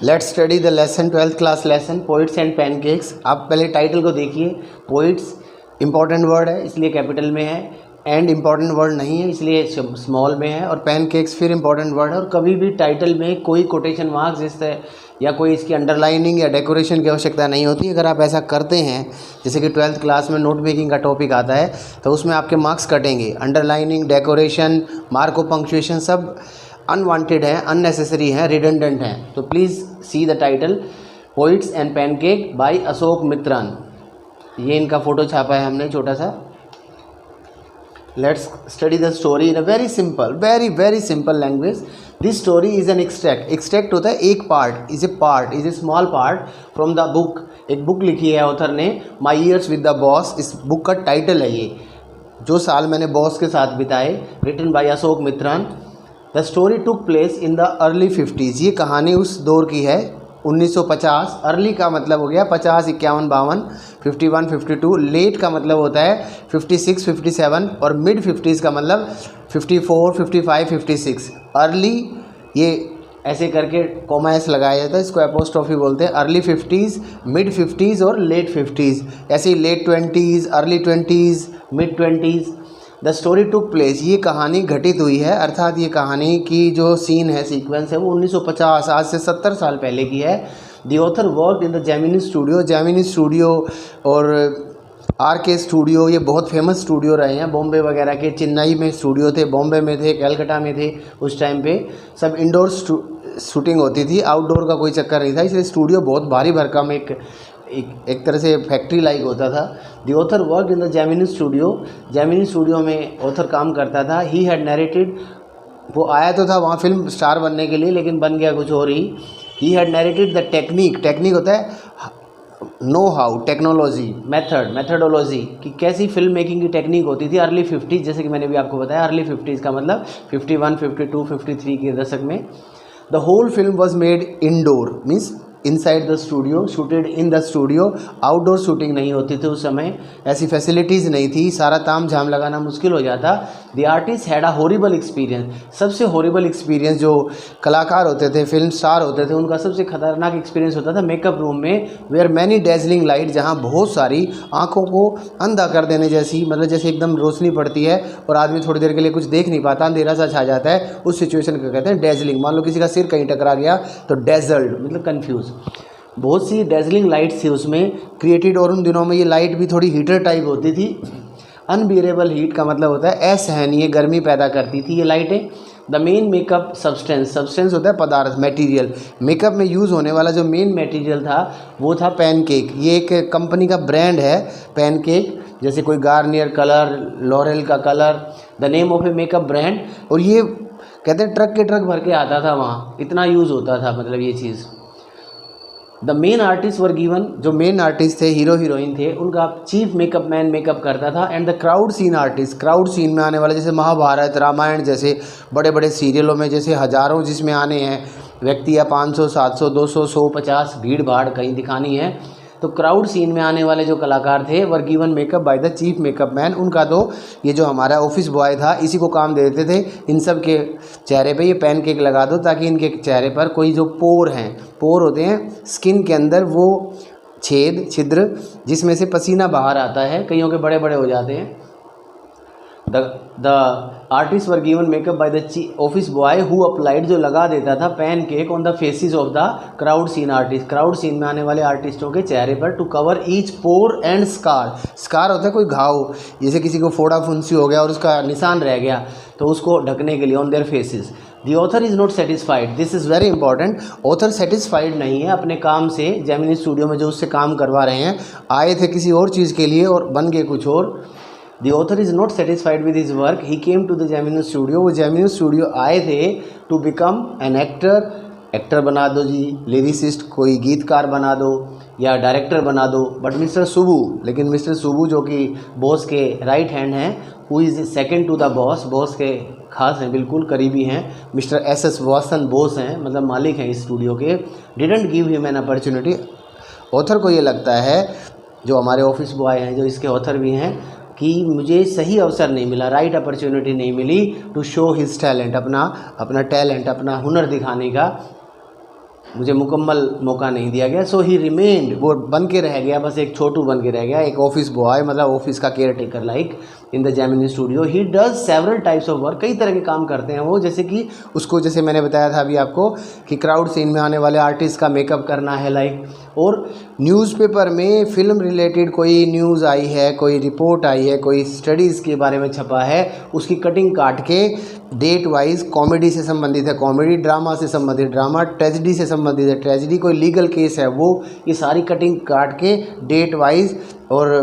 Let's study the lesson 12th class lesson poets and pancakes. आप पहले title को देखिए। पोइट्स इंपॉर्टेंट वर्ड है इसलिए कैपिटल में है, एंड इंपॉर्टेंट वर्ड नहीं है इसलिए स्मॉल में है, और पैनकेक्स फिर इंपॉर्टेंट वर्ड है। और कभी भी टाइटल में कोई कोटेशन मार्क्स इससे या कोई इसकी अंडरलाइनिंग या डेकोरेशन की आवश्यकता नहीं होती। अगर आप ऐसा करते हैं, जैसे कि 12th क्लास में नोट मेकिंग का टॉपिक आता है, तो उसमें आपके मार्क्स कटेंगे। Underlining, decoration, mark of punctuation सब अनवांटेड है, अननेसेसरी है, रिडंडेंट हैं। तो please see the title poets and pancake by Ashok Mitran. ये इनका फ़ोटो छापा है हमने छोटा सा। Let's study the story in a very simple, very simple language. This story is an extract. Extract होता है एक part, is a small part from the book. एक बुक लिखी है ऑथर ने, माई ईयर्स विद द बॉस। इस book का title है ये, जो साल मैंने बॉस के साथ बिताए, written by Ashok Mitran. The story took place in the early 50s। ये कहानी उस दौर की है 1950। अर्ली का मतलब हो गया 50, 51, 52, 51, 52। लेट का मतलब होता है 56, 57, और मिड 50s का मतलब 54, 55, 56। अर्ली ये ऐसे करके कॉमा एस लगाया जाता है, इसको एपोस्ट्रोफी बोलते हैं। अर्ली 50s, मिड 50s और लेट 50s। ऐसे ही late 20s, early 20s, mid 20s। The story took place, ये कहानी घटित हुई है, अर्थात ये कहानी की जो सीन है, सीक्वेंस है, वो 1950, आज से 70 साल पहले की है। The author work in the Gemini studio. Gemini studio और RK स्टूडियो ये बहुत फेमस स्टूडियो रहे हैं। बॉम्बे वगैरह के, चेन्नई में स्टूडियो थे, बॉम्बे में थे, कलकत्ता में थे। उस टाइम पे सब इंडोर शूटिंग होती थी, आउटडोर का कोई चक्कर नहीं था, इसलिए स्टूडियो बहुत भारी भरकम एक तरह से फैक्ट्री लाइक होता था। The author work in the Gemini studio. Gemini studio में ऑथर काम करता था। ही हैड नरेटेड, वो आया तो था वहाँ फिल्म स्टार बनने के लिए, लेकिन बन गया कुछ और he had narrated the technique होता है नो हाउ, टेक्नोलॉजी, मेथडोलॉजी कि कैसी फिल्म मेकिंग की टेक्निक होती थी अर्ली 50s। जैसे कि मैंने भी आपको बताया, अर्ली 50s का मतलब 51, 52, 53 के दशक में। The whole film was made indoor, means inside the studio, shooted in the studio. Outdoor shooting नहीं होती थी उस समय, ऐसी फैसिलिटीज़ नहीं थी, सारा ताम झाम लगाना मुश्किल हो जाता। The artist had a horrible experience. सबसे हॉरिबल एक्सपीरियंस जो कलाकार होते थे, फिल्म स्टार होते थे, उनका सबसे खतरनाक एक्सपीरियंस होता था मेकअप रूम में। वेयर मैनी डेजलिंग लाइट, जहाँ बहुत सारी आँखों को अंधा कर देने जैसी, मतलब जैसे एकदम रोशनी पड़ती है और आदमी थोड़ी देर के लिए कुछ देख नहीं पाता, अंधेरा सा छा जाता है, उस सिचुएशन को कहते हैं डेजलिंग। मान लो किसी का सिर कहीं टकरा गया तो डेजल्ड मतलब कन्फ्यूज। बहुत सी डेजलिंग लाइट्स थी उसमें क्रिएटेड, और उन दिनों में ये लाइट भी थोड़ी हीटर टाइप होती थी। अनबियरेबल हीट का मतलब होता है असहनीय गर्मी पैदा करती थी ये लाइटें। द मेन मेकअप सब्सटेंस होता है पदार्थ, मटेरियल। मेकअप में यूज़ होने वाला जो मेन मटेरियल था वो था पैनकेक। ये एक कंपनी का ब्रांड है पैनकेक, जैसे कोई गार्नियर कलर, लॉरेल का colour, the name of A makeup brand. और ये कहते हैं ट्रक के ट्रक भर के आता था वहाँ, इतना यूज़ होता था मतलब ये चीज़। The main artist were given, जो मेन आर्टिस्ट थे, हीरो हीरोइन थे, उनका चीफ मेकअप मैन मेकअप करता था। And the crowd scene artist, crowd scene में आने वाले, जैसे महाभारत, रामायण जैसे बड़े बड़े सीरियलों में जैसे हज़ारों जिसमें आने हैं व्यक्ति, या 500, 700, 200, 150 भीड़ भाड़ कहीं दिखानी है, तो क्राउड सीन में आने वाले जो कलाकार थे वर given makeup by the chief makeup man. उनका तो ये जो हमारा ऑफिस बॉय था इसी को काम दे देते थे, इन सब के चेहरे पे ये पैनकेक लगा दो ताकि इनके चेहरे पर कोई जो पोर होते हैं स्किन के अंदर, वो छिद्र जिसमें से पसीना बाहर आता है, कईयों के बड़े बड़े हो जाते हैं। The artist were given makeup by the office boy who applied, जो लगा देता था pancake on the faces of the crowd scene artist, crowd scene में आने वाले आर्टिस्टों के चेहरे पर, to cover each pore and scar होता है कोई घाव, जैसे किसी को फोड़ा फुंसी हो गया और उसका निशान रह गया तो उसको ढकने के लिए, on their faces. The author is not satisfied, this is very important. Author satisfied नहीं है अपने काम से। जेमिनी स्टूडियो में जो उससे काम करवा रहे हैं, आए थे किसी और चीज़ के लिए और बन गए कुछ और। The author is not satisfied with his work. He came to the Gemini studio. वो Gemini studio आए थे to become an actor. Actor बना दो जी, लिरिसिस्ट कोई गीतकार बना दो, या डायरेक्टर बना दो। बट मिस्टर सुबू, लेकिन मिस्टर सुबू जो कि बॉस के राइट हैंड हैं, who is second to the boss के खास हैं, बिल्कुल करीबी हैं, मिस्टर SS वासन बॉस हैं, मतलब मालिक हैं इस स्टूडियो के, didn't give him an opportunity. Author को ये लगता है, जो हमारे ऑफिस बॉय हैं, जो इसके ऑथर भी हैं, कि मुझे सही अवसर नहीं मिला, राइट अपॉर्चुनिटी नहीं मिली टू शो हिज टैलेंट, अपना टैलेंट, अपना हुनर दिखाने का। मुझे मुकम्मल मौका नहीं दिया गया। सो ही रिमेन्ड, वो बन के रह गया, बस एक छोटू बन के रह गया, एक ऑफिस बॉय, मतलब ऑफिस का care taker like in the Gemini studio. He does several types of work, कई तरह के काम करते हैं वो, जैसे कि उसको, जैसे मैंने बताया था अभी आपको कि क्राउड सीन में आने वाले आर्टिस्ट का मेकअप करना है लाइक, और न्यूज़पेपर में फिल्म रिलेटेड कोई न्यूज़ आई है, कोई रिपोर्ट आई है, कोई स्टडीज़ के बारे में छपा है, उसकी कटिंग काट के डेट वाइज, कॉमेडी से संबंधित है कॉमेडी, ड्रामा से संबंधित ड्रामा, ट्रेजिडी से संबंधित है ट्रेजिडी, कोई लीगल केस है वो, ये सारी कटिंग काट के डेट वाइज और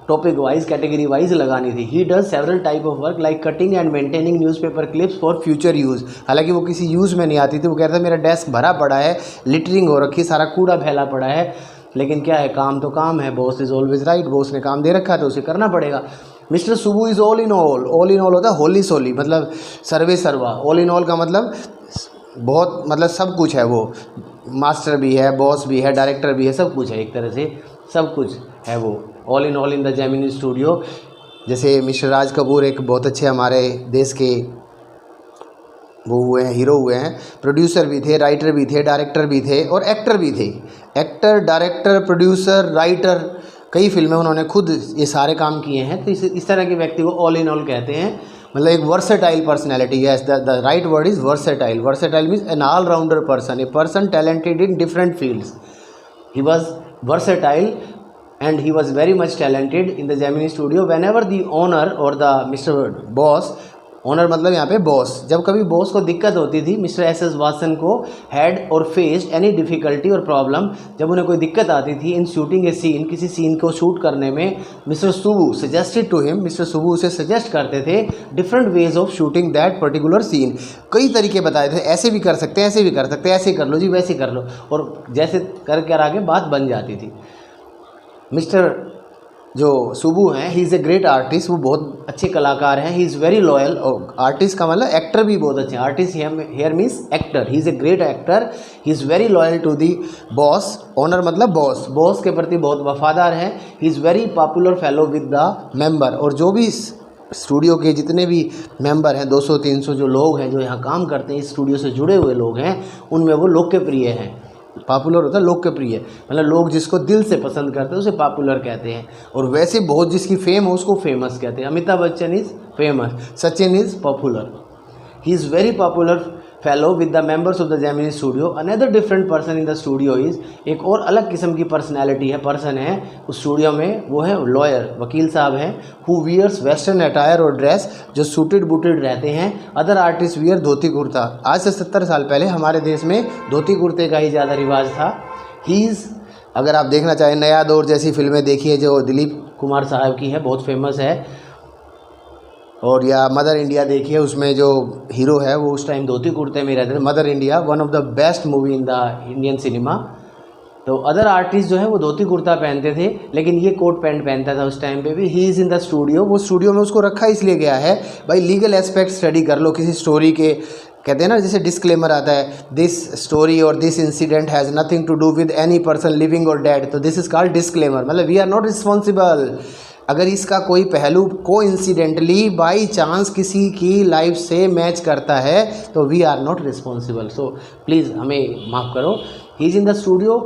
टॉपिक वाइज, कैटेगरी वाइज लगानी थी। He does several type of work like cutting and maintaining newspaper clips for future use. हालांकि वो किसी यूज़ में नहीं आती थी, वो कहता था मेरा डेस्क भरा पड़ा है, लिटरिंग हो रखी, सारा कूड़ा फैला पड़ा है, लेकिन क्या है, काम तो काम है, boss is always right, boss ने काम दे रखा है तो उसे करना पड़ेगा। Mister Subbu is all in all, all in all होता है होली सोली, मतलब सर्वे सर्वा, ऑल इन ऑल का मतलब बहुत, मतलब सब कुछ है वो, मास्टर भी है, बॉस भी है, डायरेक्टर भी है, सब कुछ है, एक तरह से सब कुछ है वो, all in the Gemini studio. जैसे मिस्टर राज कपूर एक बहुत अच्छे हमारे देश के वो हुए हैं, हीरो हुए हैं, प्रोड्यूसर भी थे, राइटर भी थे, डायरेक्टर भी थे और एक्टर भी थे। एक्टर, डायरेक्टर, प्रोड्यूसर, राइटर, कई फिल्में उन्होंने खुद ये सारे काम किए हैं। तो इस तरह के व्यक्ति को ऑल इन ऑल कहते हैं, मतलब एक versatile personality. Yes, the right word is versatile. Versatile means an all rounder person, a person talented in different fields. He was versatile and he was very much talented in the Gemini studio. Whenever the owner or the Mr. Boss, owner मतलब यहाँ पे boss, जब कभी boss को दिक्कत होती थी, Mister S Watson को had or faced any difficulty or problem, जब उन्हें कोई दिक्कत आती थी इन शूटिंग ए सीन, किसी सीन को शूट करने में, Mister Subbu suggested to him, Mister Subbu उसे सजेस्ट करते थे different ways of shooting that particular scene. कई तरीके बताए थे, ऐसे भी कर सकते हैं, ऐसे भी कर सकते हैं, ऐसे कर लो जी, वैसे कर लो, और जैसे कर कर आगे बात बन जाती थी। मिस्टर जो सुबू हैं, he is a great artist, वो बहुत अच्छे कलाकार हैं। ही इज़ वेरी लॉयल, और आर्टिस्ट का मतलब एक्टर भी बहुत अच्छे हैं। Artist here means actor, he is a great actor. He is very loyal to the boss, owner मतलब बॉस, बॉस के प्रति बहुत वफादार हैं। He is very popular fellow with the member, और जो भी स्टूडियो के जितने भी मेंबर हैं, 200-300 जो लोग हैं जो यहाँ काम करते हैं, इस स्टूडियो से जुड़े हुए लोग हैं, उनमें वो लोकप्रिय हैं। पॉपुलर होता है लोकप्रिय, मतलब लोग जिसको दिल से पसंद करते हैं उसे पॉपुलर कहते हैं। और वैसे बहुत जिसकी फेम हो उसको फेमस कहते हैं। Amitabh Bachchan is famous, Sachin is popular. He is very popular fellow with the members of the Gemini studio. Another different person in the studio is, एक और अलग किस्म की पर्सनैलिटी है, पर्सन है उस स्टूडियो में, वो है लॉयर, वकील साहब हैं। हु वियर्स वेस्टर्न अटायर और ड्रेस, जो सूटेड बूटेड रहते हैं। Other artist wear dhoti kurta. आज से 70 साल पहले हमारे देश में धोती कुर्ते का ही ज़्यादा रिवाज था। ही इज़, अगर आप देखना चाहें नया दौर जैसी फिल्में देखिए जो दिलीप कुमार साहब की है, बहुत फेमस है, और या मदर इंडिया देखिए, उसमें जो हीरो है वो उस टाइम धोती कुर्ते में रहते थे। Mother India one of the best movie in the Indian cinema. तो अदर आर्टिस्ट जो है वो धोती कुर्ता पहनते थे, लेकिन ये कोट पैंट पहनता था उस टाइम पे भी। ही इज़ इन द स्टूडियो, वो स्टूडियो में उसको रखा इसलिए गया है भाई लीगल एस्पेक्ट स्टडी कर लो किसी स्टोरी के। कहते हैं ना, जैसे डिस्क्लेमर आता है, this story or this incident has nothing to do with any person living or dead, तो दिस इज़ कॉल्ड डिस्क्लेमर, मतलब वी आर नॉट रिस्पॉन्सिबल। अगर इसका कोई पहलू कोइंसिडेंटली बाई चांस किसी की लाइफ से मैच करता है तो we are not responsible. So please हमें माफ़ करो। He is in the studio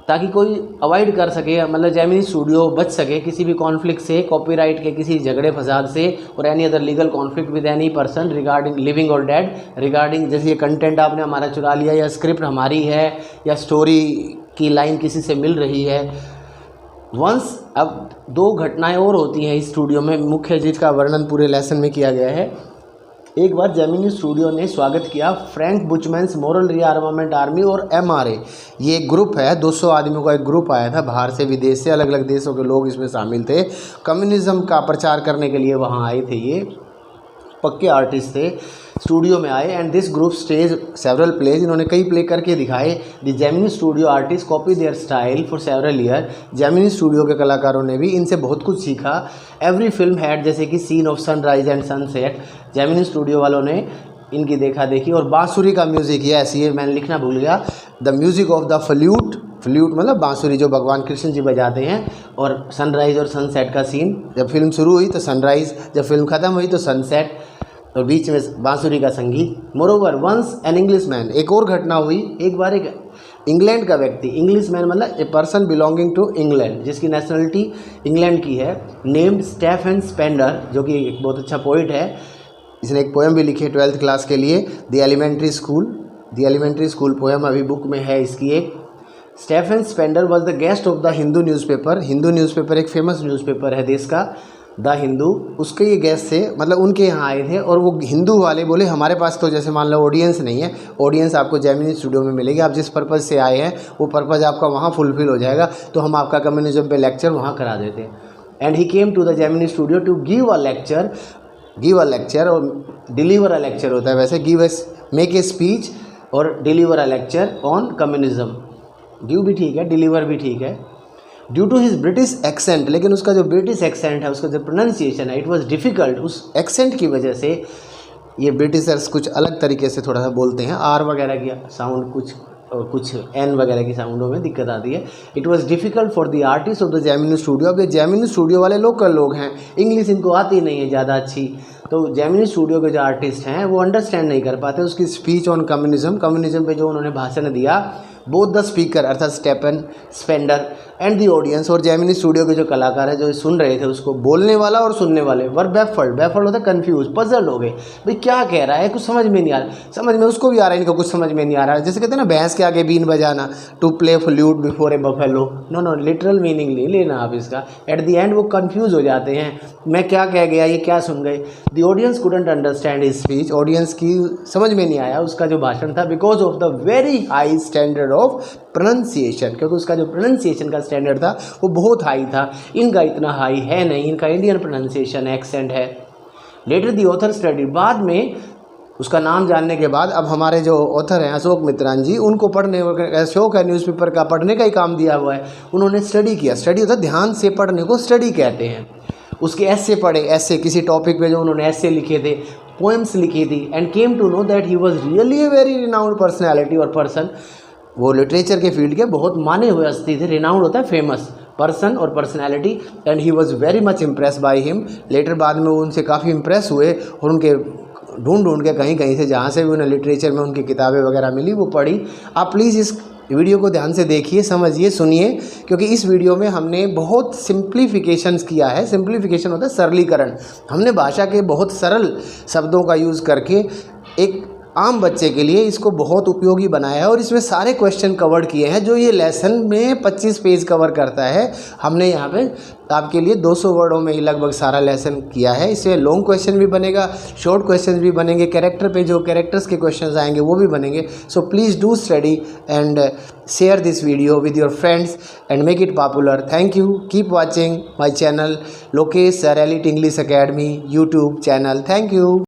ताकि कोई अवॉइड कर सके, मतलब जेमिनी स्टूडियो बच सके किसी भी कॉन्फ्लिक्ट से, कॉपीराइट के किसी झगड़े फसाद से, और any other legal conflict with any person regarding living or dead, regarding जैसे ये कंटेंट आपने हमारा चुरा लिया, या स्क्रिप्ट हमारी है, या स्टोरी की लाइन किसी से मिल रही है। वंस, अब 2 घटनाएं और होती हैं इस स्टूडियो में, मुख्य जिसका वर्णन पूरे लेसन में किया गया है। एक बार जेमिनी स्टूडियो ने स्वागत किया फ्रैंक बुचमैन्स मोरल रीआर्मामेंट आर्मी और MRA, ये एक ग्रुप है, 200 आदमियों का एक ग्रुप आया था बाहर से, विदेश से, अलग अलग देशों के लोग इसमें शामिल थे। कम्युनिज्म का प्रचार करने के लिए वहाँ आए थे, ये पक्के आर्टिस्ट थे, स्टूडियो में आए। And this group stage several plays, इन्होंने कई प्ले करके दिखाए। The Gemini studio artist copy their style for several year, Gemini studio के कलाकारों ने भी इनसे बहुत कुछ सीखा। एवरी फिल्म हैड, जैसे कि scene of sunrise and sunset, Gemini studio वालों ने इनकी देखा देखी। और बांसुरी का म्यूज़िक, ये मैंने लिखना भूल गया, the music of the flute, flute मतलब बांसुरी जो भगवान कृष्ण जी बजाते हैं। और सनराइज़ और सनसेट का सीन, जब फिल्म शुरू हुई तो सनराइज़, जब फिल्म ख़त्म हुई तो सनसेट। और बीच में बांसुरी का संगीत। Moreover once an Englishman, एक और घटना हुई, एक बार एक इंग्लैंड का व्यक्ति, इंग्लिश मैन मतलब a person belonging to England, जिसकी नेशनलिटी इंग्लैंड की है, नेम्ड स्टेफन स्पेंडर, जो कि एक बहुत अच्छा पोइट है, इसने एक पोएम भी लिखी है 12th क्लास के लिए, द एलिमेंट्री स्कूल पोएम अभी बुक में है इसकी एक। Stephen Spender was the guest of the Hindu newspaper एक फेमस न्यूज़पेपर है देश का, द हिंदू, उसके ये गेस्ट थे, मतलब उनके यहाँ आए थे। और वो हिंदू वाले बोले हमारे पास तो जैसे मान लो ऑडियंस नहीं है, ऑडियंस आपको जेमिनी स्टूडियो में मिलेगी, आप जिस पर्पज़ से आए हैं वो पर्पज़ आपका वहाँ फुलफिल हो जाएगा, तो हम आपका कम्युनिज्म पे लेक्चर वहाँ करा देते हैं। And he came to the Gemini studio to give a lecture or deliver a lecture होता है वैसे, make a speech or deliver a lecture on communism. Give भी ठीक है, डिलीवर भी ठीक है। Due to his British accent, लेकिन उसका जो ब्रिटिश एक्सेंट है, उसका जो प्रोनाउंसिएशन है, इट वाज डिफ़िकल्ट, उस एक्सेंट की वजह से ये ब्रिटिशर्स कुछ अलग तरीके से थोड़ा सा बोलते हैं, आर वगैरह की साउंड कुछ एन वगैरह की साउंडों में दिक्कत आती है। It was difficult for the artist of the Gemini studio. अब ये जेमिनी स्टूडियो वाले लोकल लोग हैं, इंग्लिश इनको आती नहीं है ज़्यादा अच्छी, तो जेमिनी स्टूडियो के जो आर्टिस्ट हैं वो अंडरस्टैंड नहीं कर पाते उसकी स्पीच ऑन कम्युनिज्म पे जो उन्होंने भाषण दिया। बोथ द स्पीकर अर्थात Stephen Spender and the audience, और जेमिनी स्टूडियो के जो कलाकार हैं जो सुन रहे थे उसको, बोलने वाला और सुनने वाले, वर बैफल्ड होता है कन्फ्यूज, पजल हो गए, भाई क्या कह रहा है, कुछ समझ में नहीं आ रहा, समझ में उसको भी आ रहा है, इनको कुछ समझ में नहीं आ रहा है। जैसे कहते हैं ना भैंस के आगे बीन बजाना, to play flute before a buffalo, no literal meaning नहीं लेना आप इसका। एट द एंड वो कन्फ्यूज हो जाते हैं, मैं क्या कह गया, ये क्या सुन गए। The audience couldn't understand his speech, audience की समझ में नहीं आया उसका जो भाषण था, because of the very high standard of pronunciation, क्योंकि उसका जो प्रोनाउंसिएशन का स्टैंडर्ड था वो बहुत हाई था, इनका इतना हाई है नहीं, इनका इंडियन प्रोनाउंसिएशन एक्सेंट है। लेटर दी ऑथर स्टडी, बाद में उसका नाम जानने के बाद अब हमारे जो ऑथर हैं अशोक मित्रान जी, उनको पढ़ने, शौक है न्यूज़पेपर का, पढ़ने का ही काम दिया हुआ है, उन्होंने स्टडी किया। स्टडी होता है ध्यान से पढ़ने को स्टडी कहते हैं। उसके ऐसे पढ़े, ऐसे किसी टॉपिक पे जो उन्होंने ऐसे लिखे थे, पोएम्स लिखी थी, and came to know that he was really a very renowned personality or person, वो लिटरेचर के फील्ड के बहुत माने हुए हस्ती थे, रिनाउंड होता है famous person or personality, and he was very much impress by him. Later बाद में वो उनसे काफ़ी इम्प्रेस हुए और उनके ढूंढ के कहीं से जहाँ से भी उन्हें लिटरेचर में उनकी किताबें वगैरह मिली वो पढ़ी। आप प्लीज़ इस वीडियो को ध्यान से देखिए, समझिए, सुनिए, क्योंकि इस वीडियो में हमने बहुत सिंप्लीफिकेशंस किया है। सिंप्लीफिकेशन होता है सरलीकरण। हमने भाषा के बहुत सरल शब्दों का यूज़ करके एक आम बच्चे के लिए इसको बहुत उपयोगी बनाया है, और इसमें सारे क्वेश्चन कवर किए हैं जो ये लेसन में 25 पेज कवर करता है। हमने यहाँ पे आपके लिए 200 वर्डों में ही लगभग सारा लेसन किया है। इसमें लॉन्ग क्वेश्चन भी बनेगा, शॉर्ट क्वेश्चन भी बनेंगे, कैरेक्टर पे जो कैरेक्टर्स के क्वेश्चंस आएंगे वो भी बनेंगे। So please do study and share this video with your friends and make it popular. Thank you, keep watching my channel Lokesh sir elite English academy YouTube channel. Thank you.